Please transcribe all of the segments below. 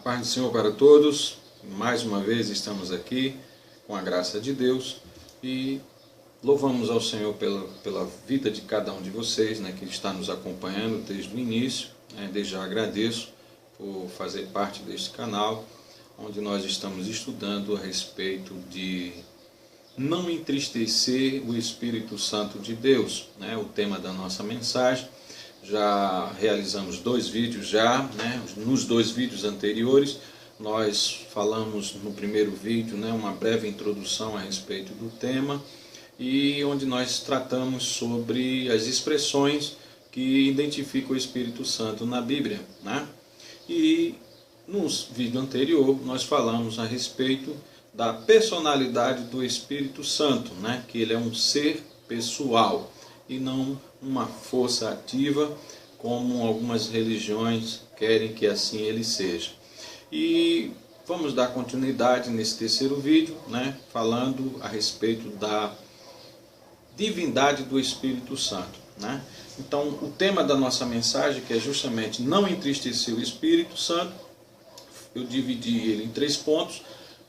paz do Senhor para todos. Mais uma vez estamos aqui com a graça de Deus e louvamos ao Senhor pela vida de cada um de vocês, que está nos acompanhando desde o início. Desde já agradeço por fazer parte deste canal, onde nós estamos estudando a respeito de não entristecer o Espírito Santo de Deus, o tema da nossa mensagem. Já realizamos 2 vídeos nos 2 vídeos anteriores nós falamos no primeiro vídeo, uma breve introdução a respeito do tema, e onde nós tratamos sobre as expressões que identificam o Espírito Santo na Bíblia, E no vídeo anterior nós falamos a respeito da personalidade do Espírito Santo, que ele é um ser pessoal e não uma força ativa, como algumas religiões querem que assim ele seja. E vamos dar continuidade nesse terceiro vídeo, falando a respeito da divindade do Espírito Santo. Então, o tema da nossa mensagem, que é justamente não entristecer o Espírito Santo, eu dividi ele em 3 pontos,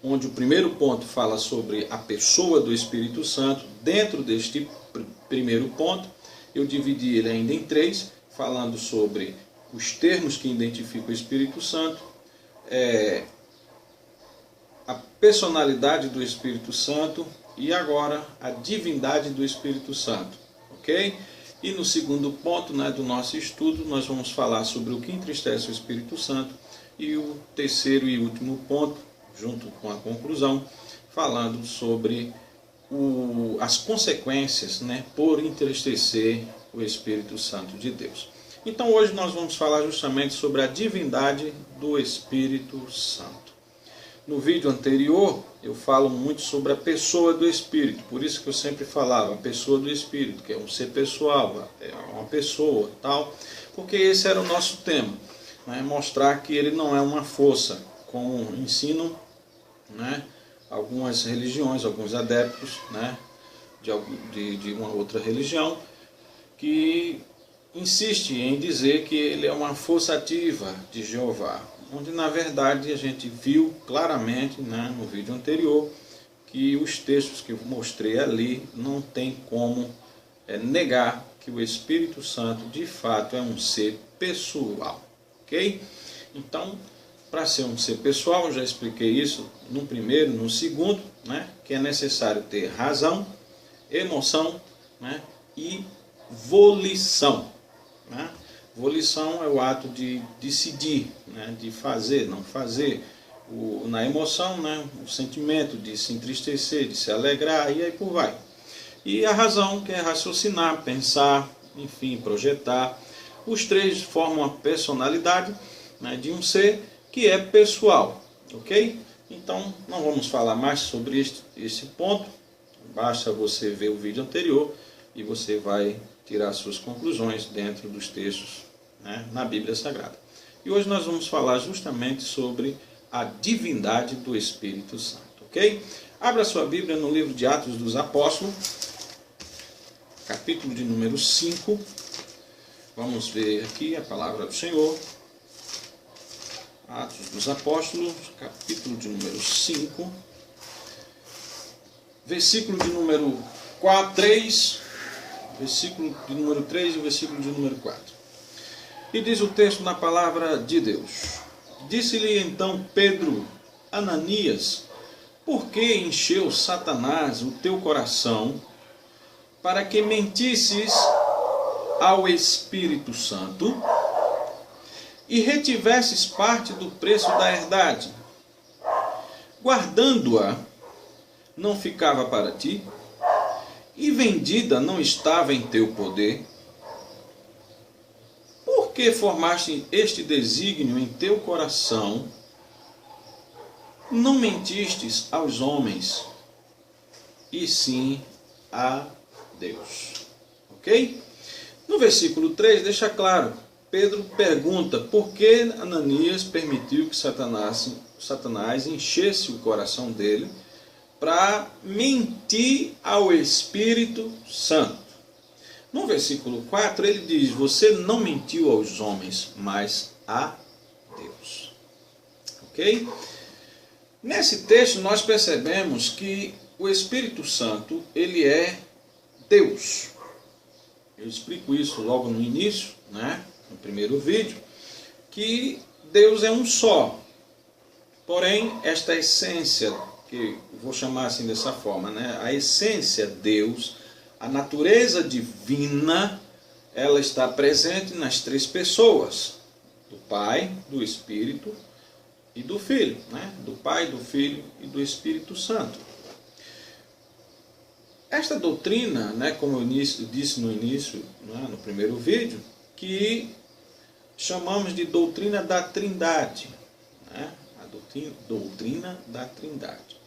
onde o primeiro ponto fala sobre a pessoa do Espírito Santo. Dentro deste primeiro ponto, eu dividi ele ainda em 3, falando sobre os termos que identificam o Espírito Santo, a personalidade do Espírito Santo e agora a divindade do Espírito Santo, ok? E no segundo ponto do nosso estudo, nós vamos falar sobre o que entristece o Espírito Santo, e o terceiro e último ponto, junto com a conclusão, falando sobre as consequências por entristecer o Espírito Santo de Deus. Então hoje nós vamos falar justamente sobre a divindade do Espírito Santo. No vídeo anterior eu falo muito sobre a pessoa do Espírito, por isso que eu sempre falava a pessoa do Espírito, que é um ser pessoal, é uma pessoa, tal, porque esse era o nosso tema, mostrar que ele não é uma força, como ensinam algumas religiões, alguns adeptos de uma outra religião, que insiste em dizer que ele é uma força ativa de Jeová, onde na verdade a gente viu claramente no vídeo anterior que os textos que eu mostrei ali não tem como negar que o Espírito Santo de fato é um ser pessoal, ok? Então, para ser um ser pessoal, eu já expliquei isso no primeiro, no segundo, que é necessário ter razão, emoção e volição. Volição é o ato de decidir, de fazer, não fazer. Na emoção, o sentimento de se entristecer, de se alegrar, e aí por vai. E a razão, que é raciocinar, pensar, enfim, projetar. Os 3 formam a personalidade de um ser que é pessoal, ok? Então, não vamos falar mais sobre esse ponto, basta você ver o vídeo anterior e você vai tirar suas conclusões dentro dos textos na Bíblia Sagrada. E hoje nós vamos falar justamente sobre a divindade do Espírito Santo, ok? Abra sua Bíblia no livro de Atos dos Apóstolos, capítulo de número 5, vamos ver aqui a palavra do Senhor. Atos dos Apóstolos, capítulo de número 5, versículo de número 3, versículo de número 3 e o versículo de número 4. E diz o texto na palavra de Deus: Disse-lhe então Pedro: Ananias, por que encheu Satanás o teu coração para que mentisses ao Espírito Santo e retivesses parte do preço da herdade? Guardando-a, não ficava para ti? E vendida não estava em teu poder? Por que formaste este desígnio em teu coração? Não mentistes aos homens, e sim a Deus. Ok? No versículo 3 deixa claro, Pedro pergunta por que Ananias permitiu que Satanás enchesse o coração dele para mentir ao Espírito Santo. No versículo 4 ele diz: você não mentiu aos homens, mas a Deus. Ok? ok? Nesse texto nós percebemos que o Espírito Santo, ele é Deus. Eu explico isso logo no início, né, no primeiro vídeo, que Deus é um só. Porém, esta essência, que vou chamar assim dessa forma, né, a essência Deus, a natureza divina, ela está presente nas três pessoas, do Pai, do Espírito e do Filho, né? Do Pai, do Filho e do Espírito Santo. Esta doutrina, né, como eu disse no início, né, no primeiro vídeo, que chamamos de doutrina da Trindade, né? A doutrina da Trindade.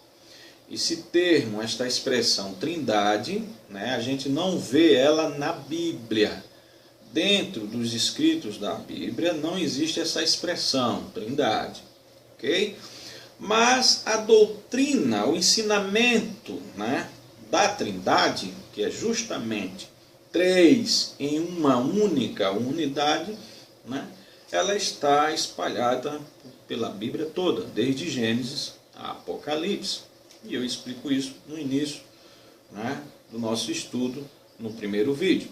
Esse termo, esta expressão Trindade, né, a gente não vê ela na Bíblia. Dentro dos escritos da Bíblia não existe essa expressão, Trindade, ok? Mas a doutrina, o ensinamento, né, da Trindade, que é justamente três em uma única unidade, né, ela está espalhada pela Bíblia toda, desde Gênesis a Apocalipse. E eu explico isso no início, né, do nosso estudo, no primeiro vídeo.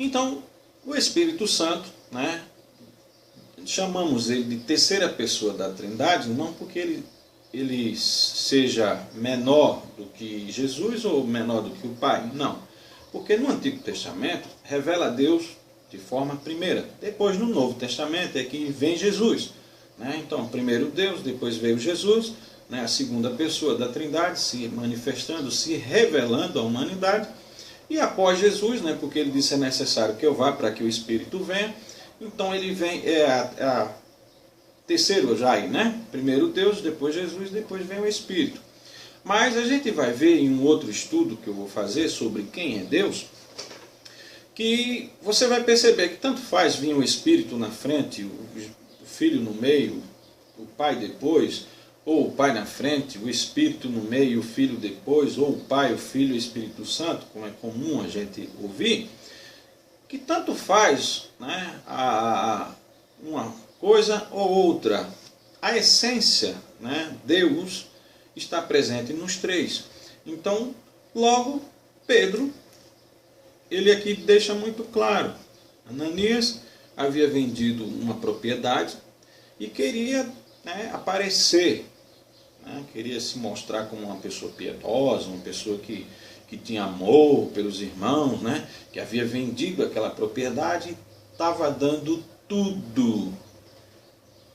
Então, o Espírito Santo, né, chamamos ele de terceira pessoa da Trindade, não porque ele seja menor do que Jesus ou menor do que o Pai, não. Porque no Antigo Testamento revela a Deus de forma primeira. Depois no Novo Testamento é que vem Jesus, né? Então, primeiro Deus, depois veio Jesus, né, a segunda pessoa da Trindade se manifestando, se revelando à humanidade. E após Jesus, né, porque ele disse é necessário que eu vá para que o Espírito venha, então ele vem, a terceiro já aí, né? Primeiro Deus, depois Jesus, depois vem o Espírito. Mas a gente vai ver em um outro estudo que eu vou fazer sobre quem é Deus, que você vai perceber que tanto faz vir o Espírito na frente, o Filho no meio, o Pai depois, ou o Pai na frente, o Espírito no meio, o Filho depois, ou o Pai, o Filho e o Espírito Santo, como é comum a gente ouvir, que tanto faz, né, uma coisa ou outra. A essência, né, Deus, está presente nos três. Então, logo, Pedro, ele aqui deixa muito claro. Ananias havia vendido uma propriedade e queria, né, aparecer, né, queria se mostrar como uma pessoa piedosa, uma pessoa que tinha amor pelos irmãos, né, que havia vendido aquela propriedade e estava dando tudo,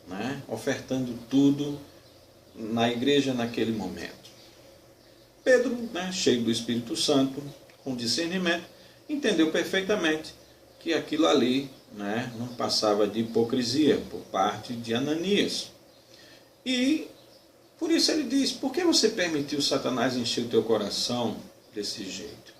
né, ofertando tudo na igreja naquele momento. Pedro, né, cheio do Espírito Santo, com discernimento, entendeu perfeitamente que aquilo ali, né, não passava de hipocrisia por parte de Ananias. E por isso ele diz, por que você permitiu Satanás encher o teu coração desse jeito?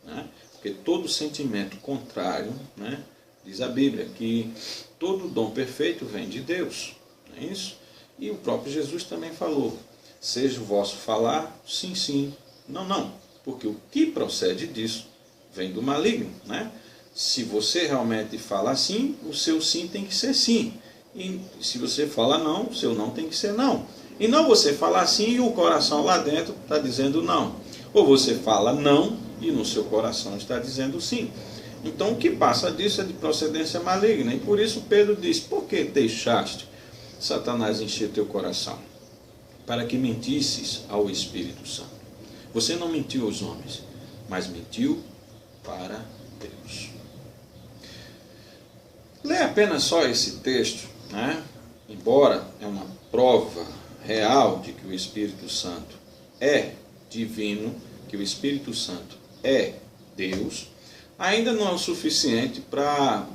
Né? Porque todo sentimento contrário, né, diz a Bíblia, que todo dom perfeito vem de Deus. Não é isso? E o próprio Jesus também falou, seja o vosso falar, sim, sim, não, não. Porque o que procede disso vem do maligno, né? Se você realmente fala sim, o seu sim tem que ser sim. E se você fala não, o seu não tem que ser não. E não você falar sim e o coração lá dentro está dizendo não. Ou você fala não e no seu coração está dizendo sim. Então o que passa disso é de procedência maligna. E por isso Pedro diz, por que deixaste Satanás encher teu coração? Para que mentisses ao Espírito Santo. Você não mentiu aos homens, mas mentiu para Deus. Leia apenas só esse texto, né? Embora é uma prova real de que o Espírito Santo é divino, que o Espírito Santo é Deus, ainda não é o suficiente para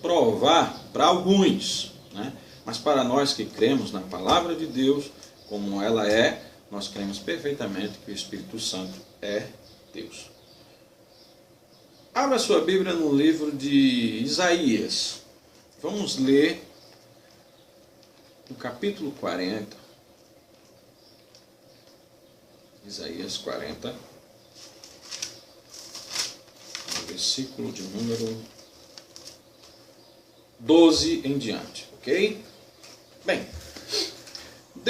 provar para alguns, né? Mas para nós que cremos na palavra de Deus, como ela é, nós cremos perfeitamente que o Espírito Santo é Deus. Abra sua Bíblia no livro de Isaías. Vamos ler o capítulo 40. Isaías 40. Versículo de número 12 em diante, ok? Bem,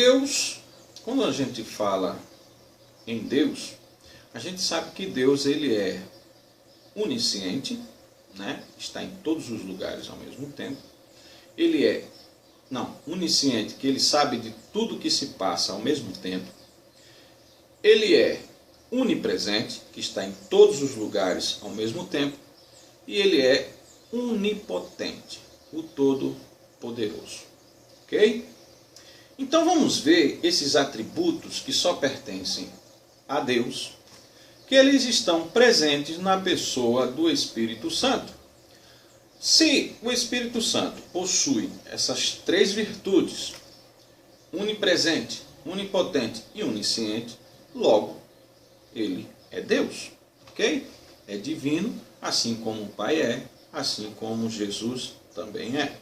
Deus, quando a gente fala em Deus, a gente sabe que Deus ele é onisciente, né? Está em todos os lugares ao mesmo tempo. Ele é, onisciente, que ele sabe de tudo que se passa ao mesmo tempo. Ele é onipresente, que está em todos os lugares ao mesmo tempo. E ele é onipotente, o Todo-Poderoso. Ok? Então vamos ver esses atributos que só pertencem a Deus, que eles estão presentes na pessoa do Espírito Santo. Se o Espírito Santo possui essas três virtudes, onipresente, onipotente e onisciente, logo, ele é Deus, ok? É divino, assim como o Pai é, assim como Jesus também é.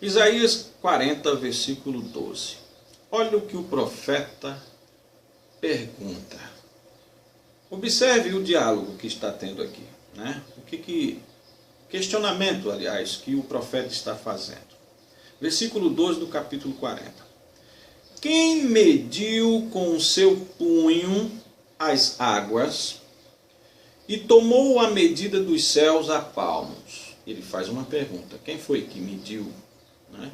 Isaías 40, versículo 12. Olha o que o profeta pergunta. Observe o diálogo que está tendo aqui, né? Questionamento, aliás, que o profeta está fazendo. Versículo 12 do capítulo 40. Quem mediu com o seu punho as águas e tomou a medida dos céus a palmos? Ele faz uma pergunta. Quem foi que mediu, né,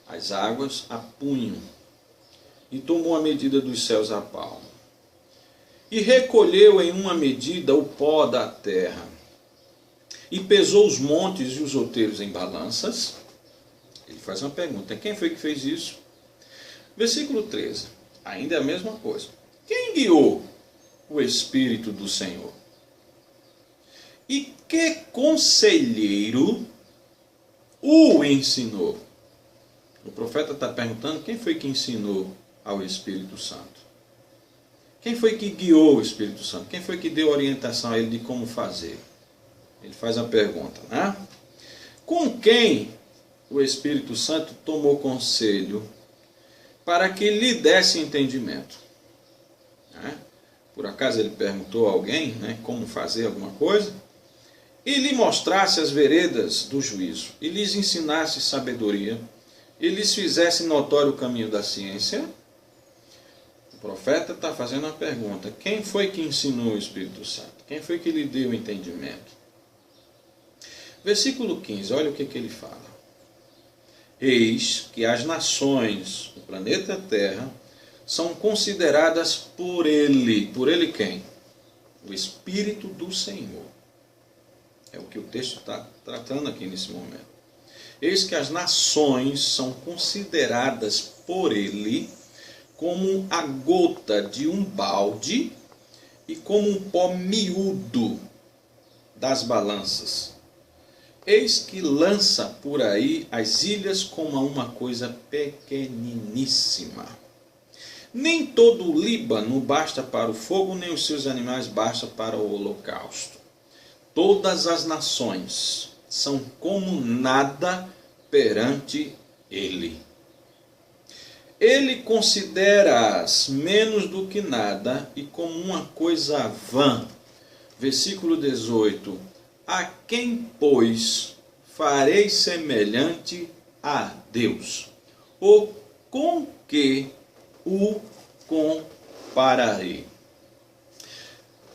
as águas a punho e tomou a medida dos céus a palmo? E recolheu em uma medida o pó da terra, e pesou os montes e os outeiros em balanças? Ele faz uma pergunta. Quem foi que fez isso? Versículo 13. Ainda é a mesma coisa. Quem guiou o Espírito do Senhor? E que conselheiro o ensinou? O profeta está perguntando quem foi que ensinou ao Espírito Santo. Quem foi que guiou o Espírito Santo? Quem foi que deu orientação a ele de como fazer? Ele faz a pergunta, né? Com quem o Espírito Santo tomou conselho para que lhe desse entendimento? Né? Por acaso ele perguntou a alguém, né, como fazer alguma coisa? E lhe mostrasse as veredas do juízo, e lhes ensinasse sabedoria, e lhes fizesse notório o caminho da ciência? O profeta está fazendo uma pergunta. Quem foi que ensinou o Espírito Santo? Quem foi que lhe deu o entendimento? Versículo 15, olha o que ele fala. Eis que as nações, o planeta Terra, são consideradas por ele. Por ele quem? O Espírito do Senhor. É o que o texto está tratando aqui nesse momento. Eis que as nações são consideradas por ele como a gota de um balde e como um pó miúdo das balanças. Eis que lança por aí as ilhas como uma coisa pequeniníssima. Nem todo o Líbano basta para o fogo, nem os seus animais bastam para o holocausto. Todas as nações são como nada perante ele. Ele considera-as menos do que nada e como uma coisa vã. Versículo 18. A quem, pois, farei semelhante a Deus? Ou com que o compararei?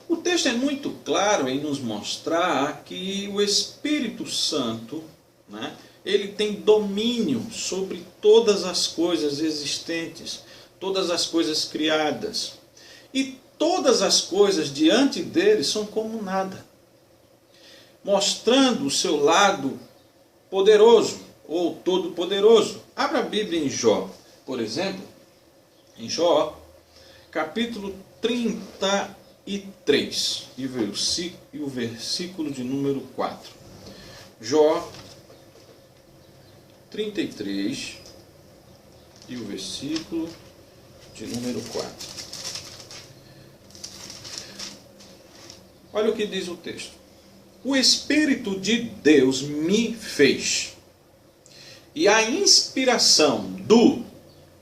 O texto é muito claro em nos mostrar que o Espírito Santo, né, ele tem domínio sobre todas as coisas existentes, todas as coisas criadas. E todas as coisas diante dele são como nada, mostrando o seu lado poderoso ou todo-poderoso. Abra a Bíblia em Jó, por exemplo, em Jó, capítulo 33, e o versículo de número 4. Jó 33 e o versículo de número 4. Olha o que diz o texto. O Espírito de Deus me fez, e a inspiração do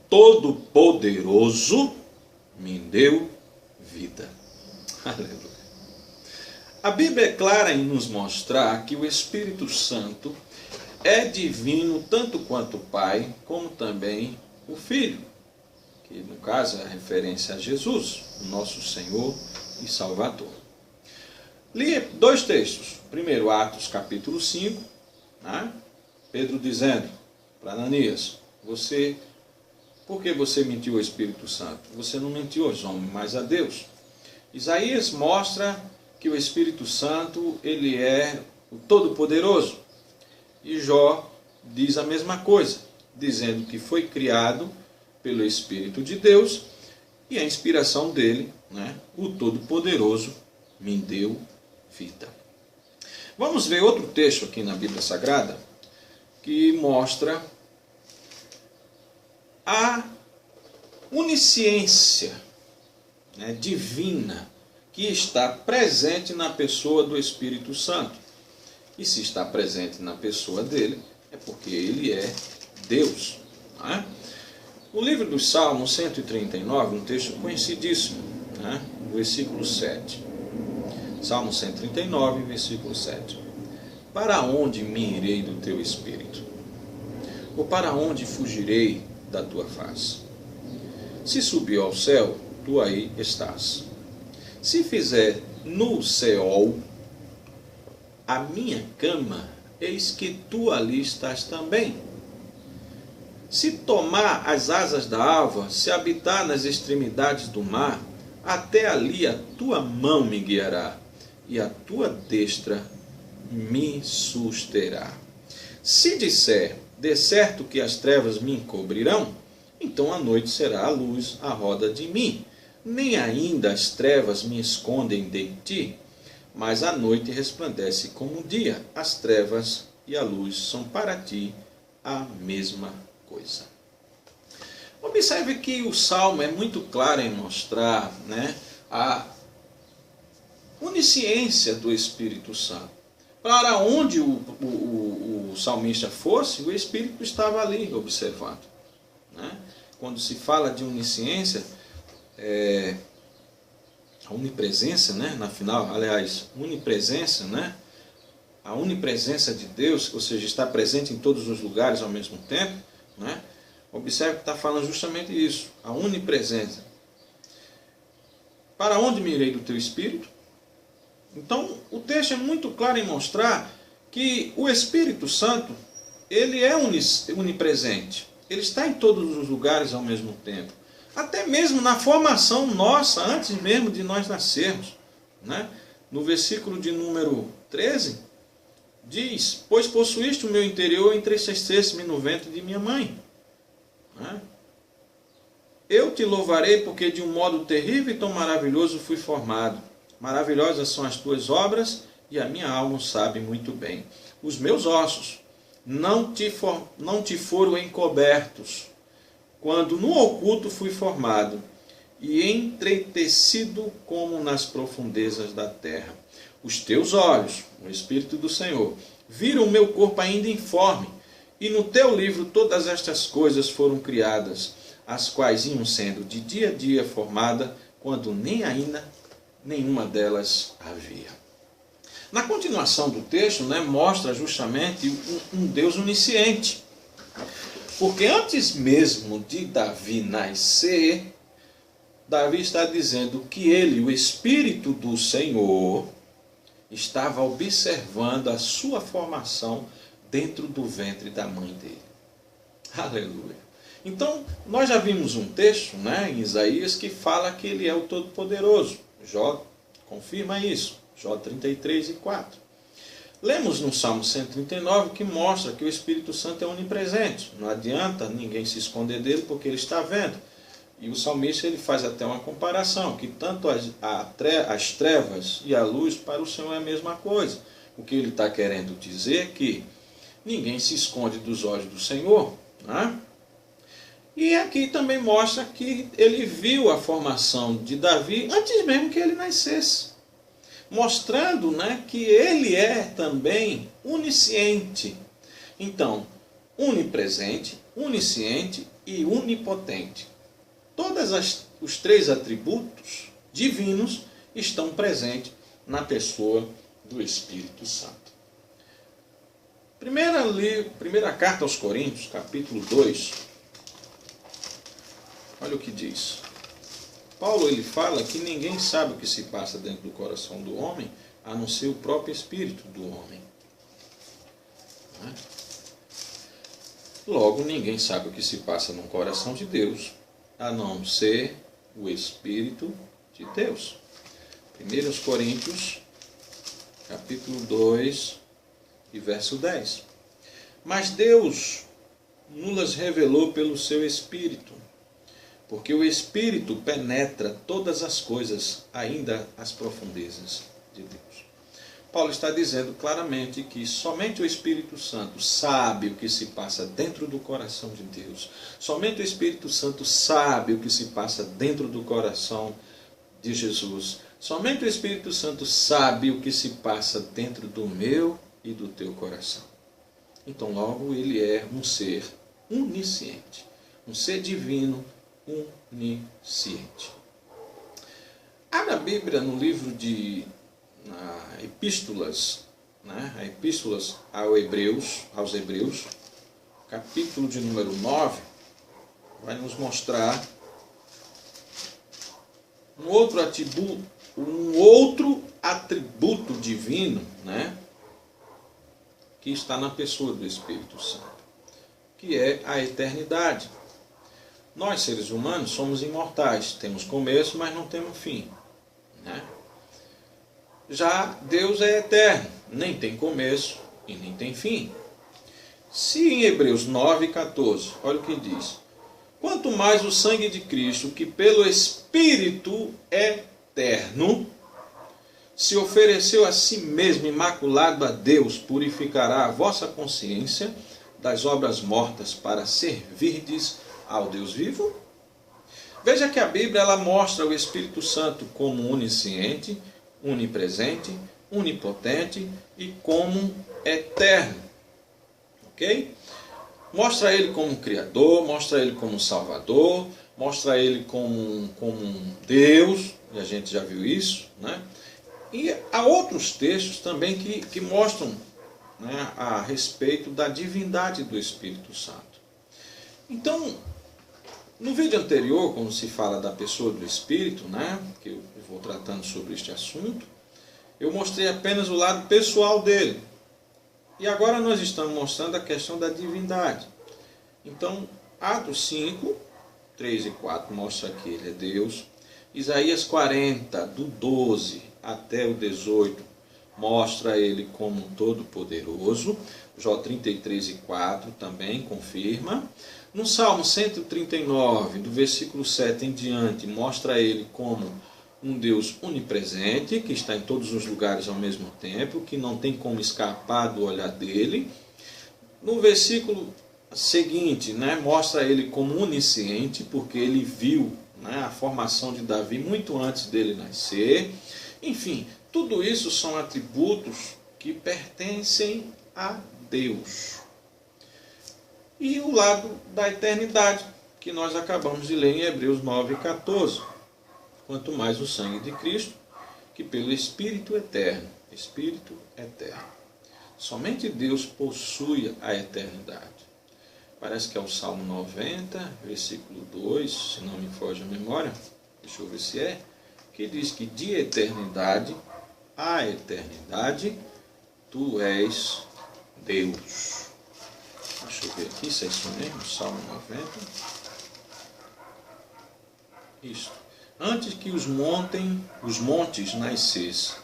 Todo-Poderoso me deu vida. Aleluia. A Bíblia é clara em nos mostrar que o Espírito Santo é divino tanto quanto o Pai, como também o Filho. que no caso é a referência a Jesus, o nosso Senhor e Salvador. Li dois textos. Primeiro, Atos capítulo 5, né? Pedro dizendo para Ananias, por que você mentiu ao Espírito Santo? Você não mentiu aos homens, mas a Deus. Isaías mostra que o Espírito Santo, ele é o Todo-Poderoso. E Jó diz a mesma coisa, dizendo que foi criado pelo Espírito de Deus e a inspiração dele, né, o Todo-Poderoso, me deu vida. Vamos ver outro texto aqui na Bíblia Sagrada que mostra a onisciência, né, divina que está presente na pessoa do Espírito Santo. E se está presente na pessoa dele, é porque ele é Deus. Não é? O livro dos Salmos 139, um texto conhecidíssimo, né? Versículo 7. Salmo 139, versículo 7. Para onde me irei do teu Espírito? Ou para onde fugirei da tua face? Se subir ao céu, tu aí estás. Se fizer no Seol a minha cama, eis que tu ali estás também. Se tomar as asas da alva, se habitar nas extremidades do mar, até ali a tua mão me guiará, e a tua destra me susterá. Se disser, de certo que as trevas me encobrirão, então a noite será a luz à roda de mim. Nem ainda as trevas me escondem de ti, mas a noite resplandece como o dia. As trevas e a luz são para ti a mesma coisa. Observe que o Salmo é muito claro em mostrar, né, a onisciência do Espírito Santo. Para onde o salmista fosse, o Espírito estava ali observando. Né? Quando se fala de onisciência, a onipresença, né? Na final, aliás, onipresença, né? A onipresença de Deus, ou seja, está presente em todos os lugares ao mesmo tempo, né? Observe que está falando justamente isso, a onipresença. Para onde me irei do teu Espírito? Então, o texto é muito claro em mostrar que o Espírito Santo, ele é onipresente. Ele está em todos os lugares ao mesmo tempo. Até mesmo na formação nossa, antes mesmo de nós nascermos. Né? No versículo de número 13, diz, pois possuíste o meu interior, entristeceste-me no ventre de minha mãe. Né? Eu te louvarei porque de um modo terrível e tão maravilhoso fui formado. Maravilhosas são as tuas obras e a minha alma sabe muito bem. Os meus ossos não te foram encobertos, quando no oculto fui formado e entretecido como nas profundezas da terra. Os teus olhos, o Espírito do Senhor, viram o meu corpo ainda informe, e no teu livro todas estas coisas foram criadas, as quais iam sendo de dia a dia formada, quando nem ainda nenhuma delas havia. Na continuação do texto, né, mostra justamente um Deus onisciente. Porque antes mesmo de Davi nascer, Davi está dizendo que ele, o Espírito do Senhor, estava observando a sua formação dentro do ventre da mãe dele. Aleluia. Então, nós já vimos um texto, né, em Isaías que fala que ele é o Todo-Poderoso. Jó confirma isso. Jó 33 e 4. Lemos no Salmo 139 que mostra que o Espírito Santo é onipresente. Não adianta ninguém se esconder dele porque ele está vendo. E o salmista ele faz até uma comparação, que tanto as trevas e a luz para o Senhor é a mesma coisa. O que ele está querendo dizer é que ninguém se esconde dos olhos do Senhor. Né? E aqui também mostra que ele viu a formação de Davi antes mesmo que ele nascesse. Mostrando, né, que ele é também onisciente. Então, onipresente, onisciente e onipotente. Todos os três atributos divinos estão presentes na pessoa do Espírito Santo. Primeira carta aos Coríntios, capítulo 2, Olha o que diz. Paulo ele fala que ninguém sabe o que se passa dentro do coração do homem, a não ser o próprio espírito do homem. Logo, ninguém sabe o que se passa no coração de Deus, a não ser o Espírito de Deus. 1 Coríntios, capítulo 2, e verso 10. Mas Deus nos revelou pelo seu Espírito, porque o Espírito penetra todas as coisas, ainda as profundezas de Deus. Paulo está dizendo claramente que somente o Espírito Santo sabe o que se passa dentro do coração de Deus. Somente o Espírito Santo sabe o que se passa dentro do coração de Jesus. Somente o Espírito Santo sabe o que se passa dentro do meu e do teu coração. Então, logo, ele é um ser onisciente, um ser divino onisciente. Abra a Bíblia no livro de Epístolas, Epístolas aos Hebreus, capítulo de número 9, vai nos mostrar um outro atributo divino, que está na pessoa do Espírito Santo, que é a eternidade. Nós, seres humanos, somos imortais, temos começo, mas não temos fim. Já Deus é eterno, nem tem começo e nem tem fim. Se em Hebreus 9,14, olha o que diz: quanto mais o sangue de Cristo, que pelo Espírito eterno se ofereceu a si mesmo imaculado a Deus, purificará a vossa consciência das obras mortas para servirdes ao Deus vivo? Veja que a Bíblia ela mostra o Espírito Santo como onisciente, onipresente, onipotente e como eterno. Ok? Mostra ele como Criador, mostra ele como Salvador, mostra ele como Deus, e a gente já viu isso, E há outros textos também que mostram a respeito da divindade do Espírito Santo. Então, no vídeo anterior, quando se fala da pessoa do Espírito, que eu vou tratando sobre este assunto, eu mostrei apenas o lado pessoal dele. E agora nós estamos mostrando a questão da divindade. Então, Atos 5, 3 e 4 mostra que ele é Deus. Isaías 40, do 12 até o 18, mostra ele como todo-poderoso. Jó 33 e 4 também confirma. No Salmo 139, do versículo 7 em diante, mostra ele como um Deus onipresente, que está em todos os lugares ao mesmo tempo, que não tem como escapar do olhar dele. No versículo seguinte, mostra ele como onisciente, porque ele viu a formação de Davi muito antes dele nascer. Enfim, tudo isso são atributos que pertencem a Deus. E o lado da eternidade, que nós acabamos de ler em Hebreus 9,14. Quanto mais o sangue de Cristo, que pelo Espírito eterno. Espírito eterno. Somente Deus possui a eternidade. Parece que é o Salmo 90, versículo 2, se não me foge a memória, deixa eu ver se é, que diz que de eternidade a eternidade, tu és Deus. Deixa eu ver aqui se é isso mesmo, Salmo 90. Isso. Antes que os montes nascessem,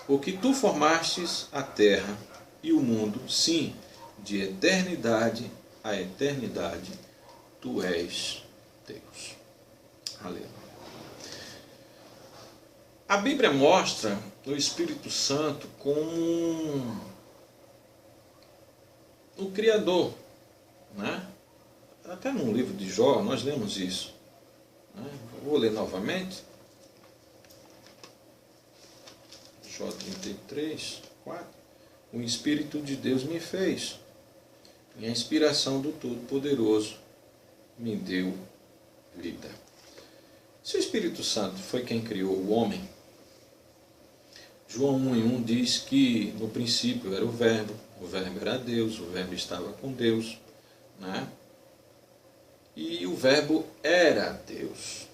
porque tu formastes a terra e o mundo, sim, de eternidade a eternidade, tu és Deus. Aleluia. A Bíblia mostra o Espírito Santo como o Criador. Até no livro de Jó nós lemos isso. Vou ler novamente. Jó 33, 4. O Espírito de Deus me fez, e a inspiração do Todo-Poderoso me deu vida. Se o Espírito Santo foi quem criou o homem, João 1:1 diz que no princípio era o Verbo era Deus, o Verbo estava com Deus, E o Verbo era Deus.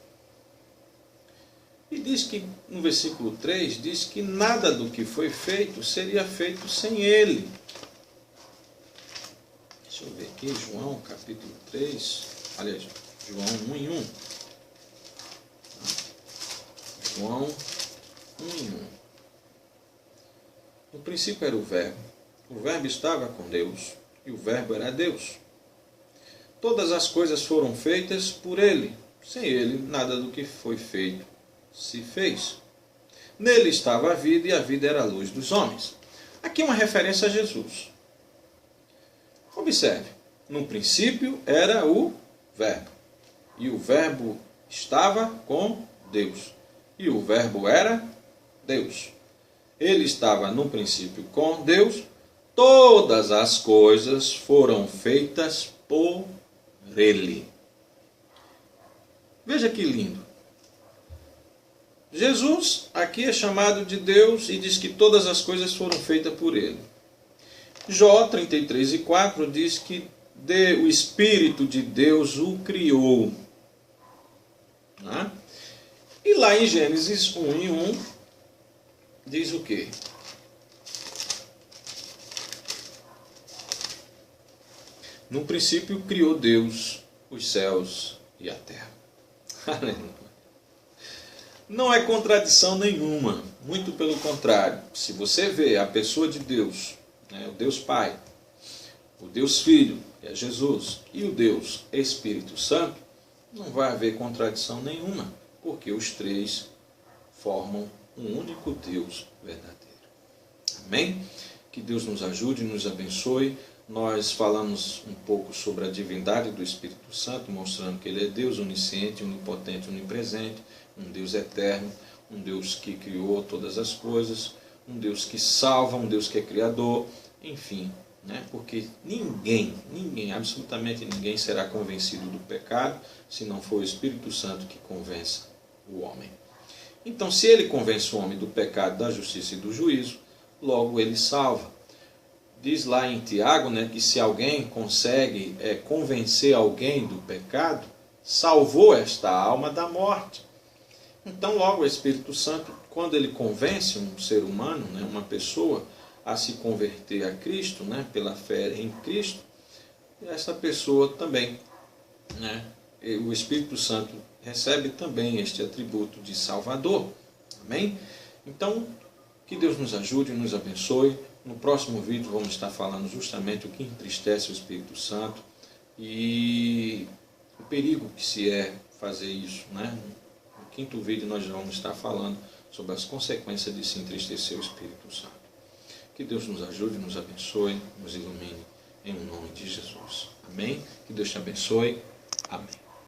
E diz que, no versículo 3, diz que nada do que foi feito seria feito sem ele. Deixa eu ver aqui, João capítulo 3, aliás, João 1:1. João 1:1. No princípio era o Verbo estava com Deus, e o Verbo era Deus. Todas as coisas foram feitas por ele, sem ele nada do que foi feito se fez. Nele estava a vida, e a vida era a luz dos homens. Aqui uma referência a Jesus. Observe, no princípio era o Verbo, e o Verbo estava com Deus, e o Verbo era Deus. Ele estava no princípio com Deus, todas as coisas foram feitas por ele. Veja que lindo. Jesus aqui é chamado de Deus e diz que todas as coisas foram feitas por ele. Jó 33:4 diz que o Espírito de Deus o criou. E lá em Gênesis 1:1 diz o quê? No princípio criou Deus os céus e a terra. Aleluia. Não é contradição nenhuma, muito pelo contrário. Se você vê a pessoa de Deus, o Deus Pai, o Deus Filho, que é Jesus, e o Deus Espírito Santo, não vai haver contradição nenhuma, porque os três formam um único Deus verdadeiro. Amém? Que Deus nos ajude e nos abençoe. Nós falamos um pouco sobre a divindade do Espírito Santo, mostrando que ele é Deus onisciente, onipotente, onipresente, um Deus eterno, um Deus que criou todas as coisas, um Deus que salva, um Deus que é criador, enfim, porque ninguém, absolutamente ninguém será convencido do pecado se não for o Espírito Santo que convença o homem. Então, se ele convence o homem do pecado, da justiça e do juízo, logo ele salva. Diz lá em Tiago, que se alguém consegue convencer alguém do pecado, salvou esta alma da morte. Então, logo o Espírito Santo, quando ele convence um ser humano, uma pessoa, a se converter a Cristo, pela fé em Cristo, essa pessoa também, o Espírito Santo recebe também este atributo de Salvador. Amém? Então, que Deus nos ajude e nos abençoe. No próximo vídeo vamos estar falando justamente o que entristece o Espírito Santo e o perigo que se é fazer isso. No quinto vídeo nós vamos estar falando sobre as consequências de se entristecer o Espírito Santo. Que Deus nos ajude, nos abençoe, nos ilumine, em nome de Jesus. Amém? Que Deus te abençoe. Amém.